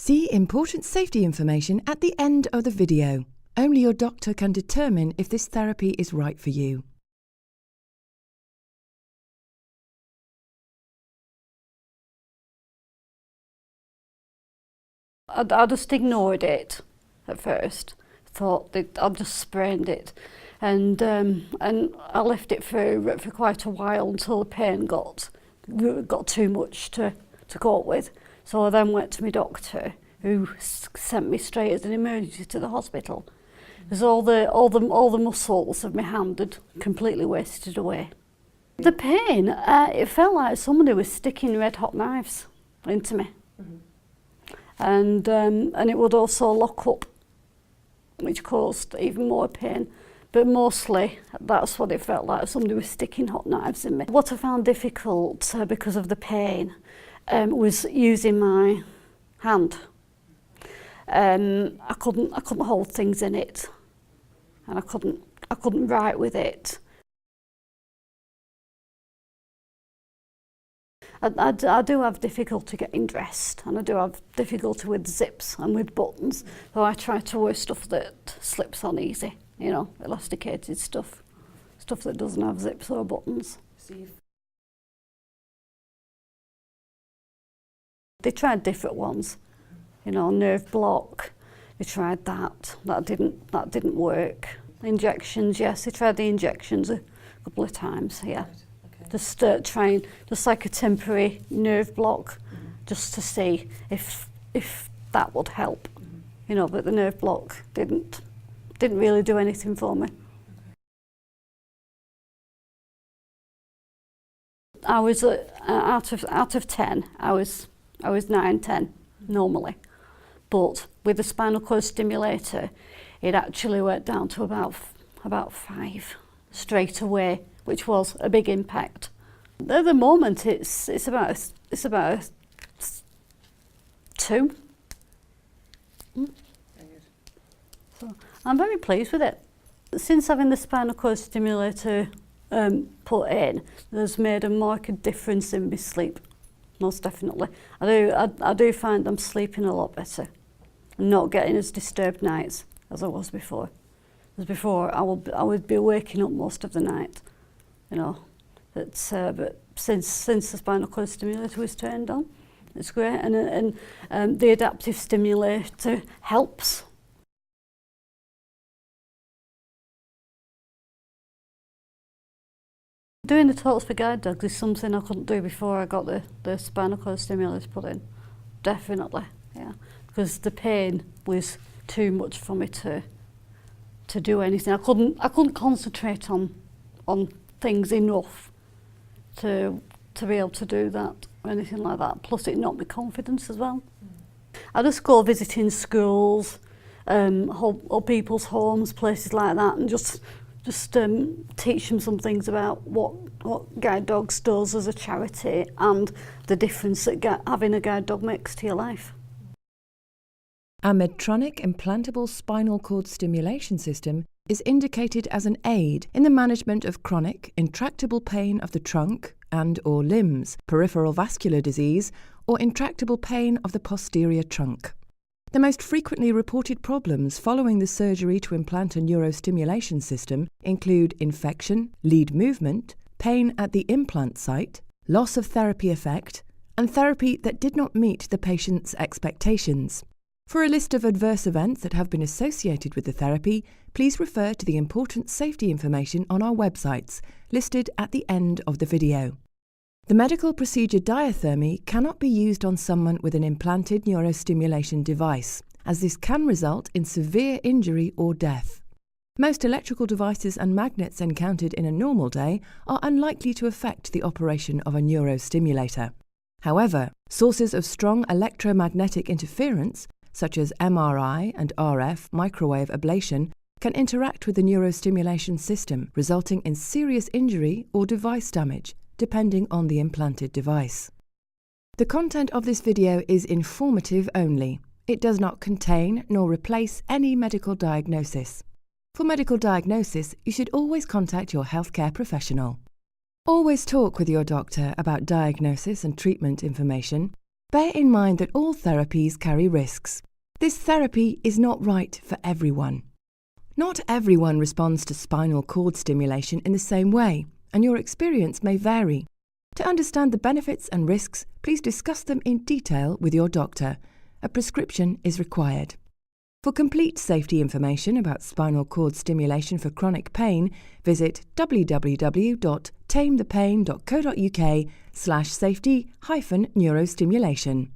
See important safety information at the end of the video. Only your doctor can determine if this therapy is right for you. I just ignored it at first. Thought that I just sprained it, and I left it for quite a while until the pain got too much to cope with. So I then went to my doctor, who sent me straight as an emergency to the hospital, because all the muscles of my hand had completely wasted away. The pain, it felt like somebody was sticking red hot knives into me. And it would also lock up, which caused even more pain. But mostly, that's what it felt like, somebody was sticking hot knives in me. What I found difficult because of the pain was using my hand. I couldn't hold things in it, and I couldn't write with it. I do have difficulty getting dressed, and I do have difficulty with zips and with buttons, so I try to wear stuff that slips on easy, you know, elasticated stuff that doesn't have zips or buttons. They tried different ones, you know, nerve block, they tried that didn't work. Injections, yes, they tried the injections a couple of times, yeah. Just trying, just like a temporary nerve block, just to see if that would help, you know. But the nerve block didn't really do anything for me. I was out of 10. I was 9, 10 normally, but with the spinal cord stimulator, it actually went down to about 5 straight away, which was a big impact. At the moment, it's about a 2. So I'm very pleased with it. Since having the spinal cord stimulator put in, there's made a marked difference in my sleep, most definitely. I do find I'm sleeping a lot better. I'm not getting as disturbed nights as I was before. Because before I would be waking up most of the night, you know. But since the spinal cord stimulator was turned on, it's great, and the adaptive stimulator helps. Doing the talks for guide dogs is something I couldn't do before I got the spinal cord stimulator put in. Definitely, yeah, because the pain was too much for me to do anything. I couldn't concentrate on things enough to be able to do that or anything like that. Plus, it knocked my confidence as well. I just go visiting schools, old people's homes, places like that, and just teach them some things about what Guide Dogs does as a charity and the difference that having a guide dog makes to your life. Our Medtronic implantable spinal cord stimulation system is indicated as an aid in the management of chronic, intractable pain of the trunk and/or limbs, peripheral vascular disease, or intractable pain of the posterior trunk. The most frequently reported problems following the surgery to implant a neurostimulation system include infection, lead movement, pain at the implant site, loss of therapy effect, and therapy that did not meet the patient's expectations. For a list of adverse events that have been associated with the therapy, please refer to the important safety information on our websites, listed at the end of the video. The medical procedure diathermy cannot be used on someone with an implanted neurostimulation device, as this can result in severe injury or death. Most electrical devices and magnets encountered in a normal day are unlikely to affect the operation of a neurostimulator. However, sources of strong electromagnetic interference, such as MRI and RF microwave ablation, can interact with the neurostimulation system, resulting in serious injury or device damage, depending on the implanted device. The content of this video is informative only. It does not contain nor replace any medical diagnosis. For medical diagnosis, you should always contact your healthcare professional. Always talk with your doctor about diagnosis and treatment information. Bear in mind that all therapies carry risks. This therapy is not right for everyone. Not everyone responds to spinal cord stimulation in the same way, and your experience may vary. To understand the benefits and risks, please discuss them in detail with your doctor. A prescription is required. For complete safety information about spinal cord stimulation for chronic pain, visit www.tamethepain.co.uk/safety-neurostimulation.